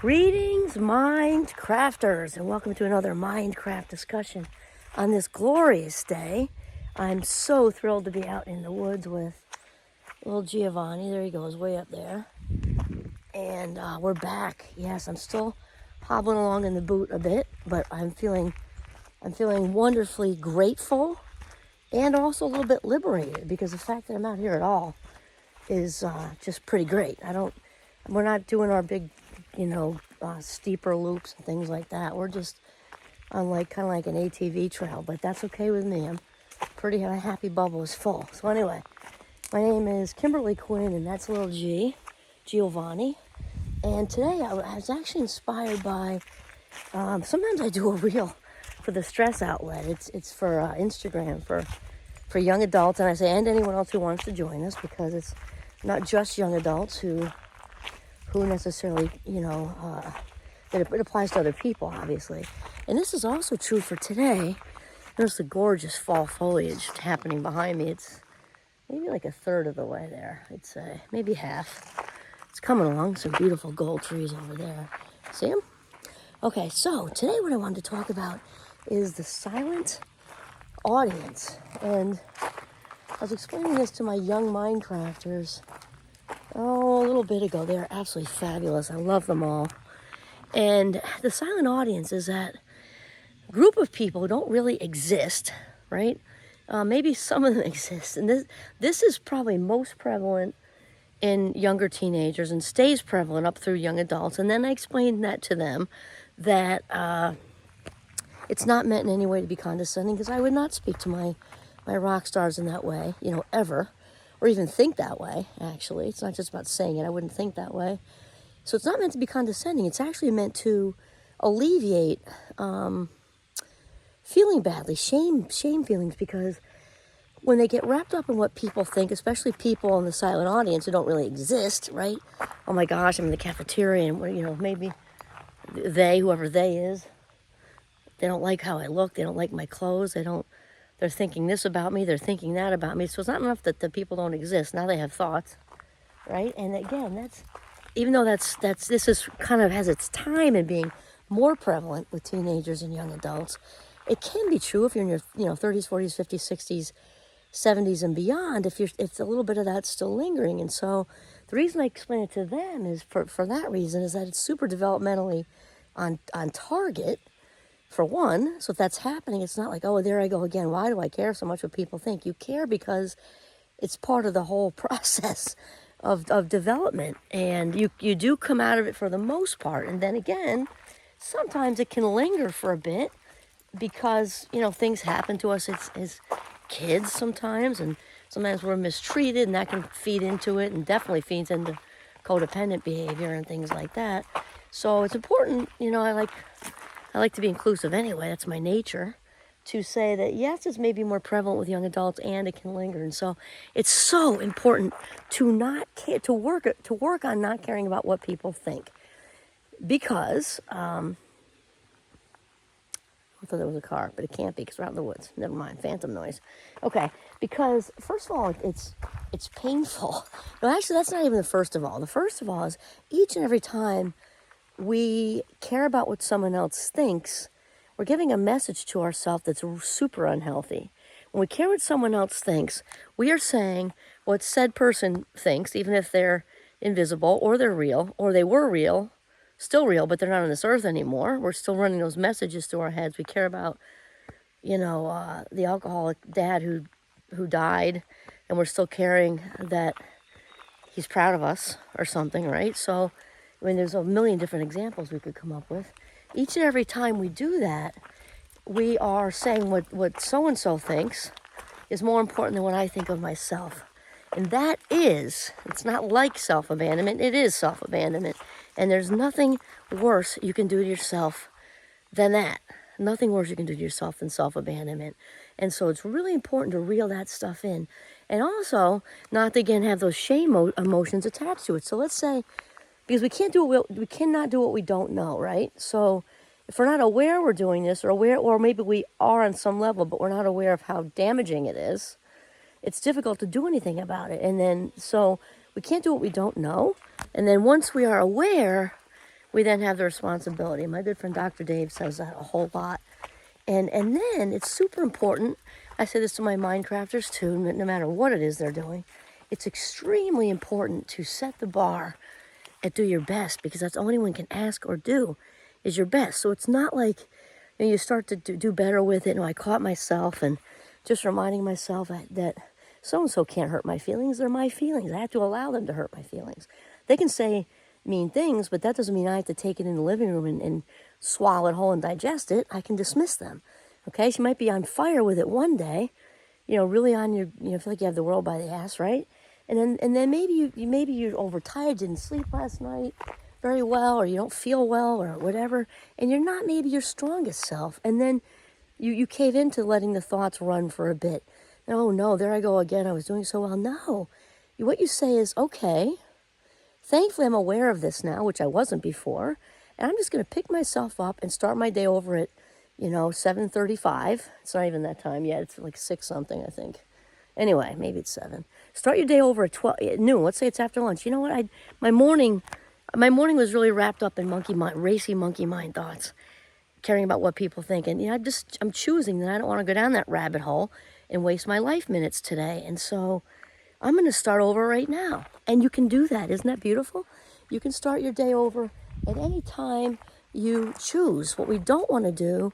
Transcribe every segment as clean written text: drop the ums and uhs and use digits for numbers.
Greetings, mind crafters, and welcome to another Mindcraft discussion on this glorious day. I'm so thrilled to be out in the woods with little Giovanni. There he goes, way up there. And we're back. Yes, I'm still hobbling along in the boot a bit, but I'm feeling wonderfully grateful and also a little bit liberated because the fact that I'm out here at all is just pretty great. We're not doing our big, steeper loops and things like that. We're just on kind of like an ATV trail, but that's okay with me. I'm pretty happy. Bubble is full. So anyway, my name is Kimberly Quinn, and that's little Giovanni. And today I was actually inspired by. Sometimes I do a reel for the stress outlet. It's for Instagram for young adults, and I say and anyone else who wants to join us because it's not just young adults who necessarily, it applies to other people, obviously. And this is also true for today. There's the gorgeous fall foliage happening behind me. It's maybe like a third of the way there. I'd say maybe half. It's coming along. Some beautiful gold trees over there. See them? Okay, so today what I wanted to talk about is the silent audience. And I was explaining this to my young Minecrafters a little bit ago. They are absolutely fabulous. I love them all. And the silent audience is that group of people who don't really exist, right? Maybe some of them exist. And this is probably most prevalent in younger teenagers and stays prevalent up through young adults. And then I explained that to them that it's not meant in any way to be condescending, because I would not speak to my rock stars in that way, ever. Or even think that way, actually. It's not just about saying it. I wouldn't think that way. So it's not meant to be condescending. It's actually meant to alleviate feeling badly, shame feelings, because when they get wrapped up in what people think, especially people in the silent audience who don't really exist, right? Oh my gosh, I'm in the cafeteria and, maybe whoever they is, they don't like how I look. They don't like my clothes. They're thinking this about me. They're thinking that about me. So it's not enough that the people don't exist. Now they have thoughts, right? And again, this is kind of has its time in being more prevalent with teenagers and young adults. It can be true if you're in your 30s, 40s, 50s, 60s, 70s and beyond. If a little bit of that's still lingering. And so the reason I explain it to them is for that reason, is that it's super developmentally on target. For one, so if that's happening, it's not like, oh, there I go again. Why do I care so much what people think? You care because it's part of the whole process of development. And you do come out of it for the most part. And then again, sometimes it can linger for a bit because, things happen to us as kids sometimes. And sometimes we're mistreated, and that can feed into it, and definitely feeds into codependent behavior and things like that. So it's important, I like to be inclusive anyway. That's my nature, to say that yes, it's maybe more prevalent with young adults and it can linger. And so it's so important to not care, to work on not caring about what people think, because I thought there was a car, but it can't be because we're out in the woods. Never mind, phantom noise. Okay, because first of all, it's painful. No, actually, that's not even the first of all. The first of all is each and every time we care about what someone else thinks, we're giving a message to ourselves that's super unhealthy. When we care what someone else thinks, we are saying what said person thinks, even if they're invisible or they're real, or they were real, still real, but they're not on this earth anymore. We're still running those messages through our heads. We care about, the alcoholic dad who died, and we're still caring that he's proud of us or something, right? So there's a million different examples we could come up with. Each and every time we do that, we are saying what so-and-so thinks is more important than what I think of myself. And it's not like self-abandonment, it is self-abandonment. And there's nothing worse you can do to yourself than that. Nothing worse you can do to yourself than self-abandonment. And so it's really important to reel that stuff in. And also, not to, again, have those shame emotions attached to it. So let's say, because we cannot do what we don't know, right? So if we're not aware we're doing this, or maybe we are on some level, but we're not aware of how damaging it is, it's difficult to do anything about it. And then, so we can't do what we don't know. And then once we are aware, we then have the responsibility. My good friend Dr. Dave says that a whole lot. And then it's super important. I say this to my Minecrafters too, no matter what it is they're doing. It's extremely important to set the bar and do your best, because that's all anyone can ask or do is your best. So it's not like you start to do better with it. I caught myself and just reminding myself that so-and-so can't hurt my feelings. They're my feelings. I have to allow them to hurt my feelings. They can say mean things, but that doesn't mean I have to take it in the living room and swallow it whole and digest it. I can dismiss them. Okay, so you might be on fire with it one day, really on your, feel like you have the world by the ass, right? And then maybe you're overtired, didn't sleep last night very well, or you don't feel well, or whatever, and you're not maybe your strongest self. And then you cave into letting the thoughts run for a bit. And, oh no, there I go again. I was doing so well. No, what you say is, okay, thankfully I'm aware of this now, which I wasn't before, and I'm just going to pick myself up and start my day over at 7:35. It's not even that time yet. It's like 6 something, I think. Anyway, maybe it's 7. Start your day over at 12 at noon. Let's say it's after lunch. You know what? My morning was really wrapped up in racy monkey mind thoughts, caring about what people think. And I'm choosing that I don't want to go down that rabbit hole and waste my life minutes today. And so I'm going to start over right now. And you can do that. Isn't that beautiful? You can start your day over at any time you choose. What we don't want to do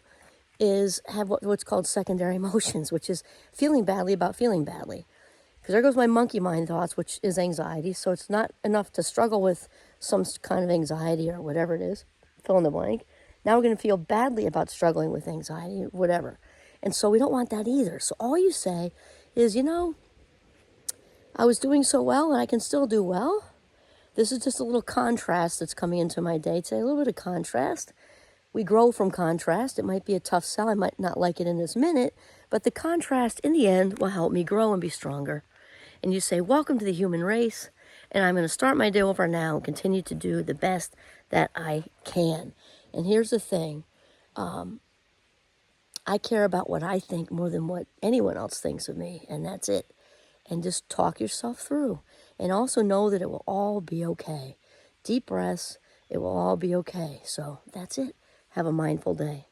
is have what's called secondary emotions, which is feeling badly about feeling badly. Because there goes my monkey mind thoughts, which is anxiety. So it's not enough to struggle with some kind of anxiety or whatever it is, fill in the blank. Now we're going to feel badly about struggling with anxiety, whatever. And so we don't want that either. So all you say is, I was doing so well and I can still do well. This is just a little contrast that's coming into my day today, a little bit of contrast. We grow from contrast. It might be a tough sell. I might not like it in this minute, but the contrast in the end will help me grow and be stronger. And you say, welcome to the human race, and I'm going to start my day over now and continue to do the best that I can. And here's the thing. I care about what I think more than what anyone else thinks of me, and that's it. And just talk yourself through. And also know that it will all be okay. Deep breaths, it will all be okay. So that's it. Have a mindful day.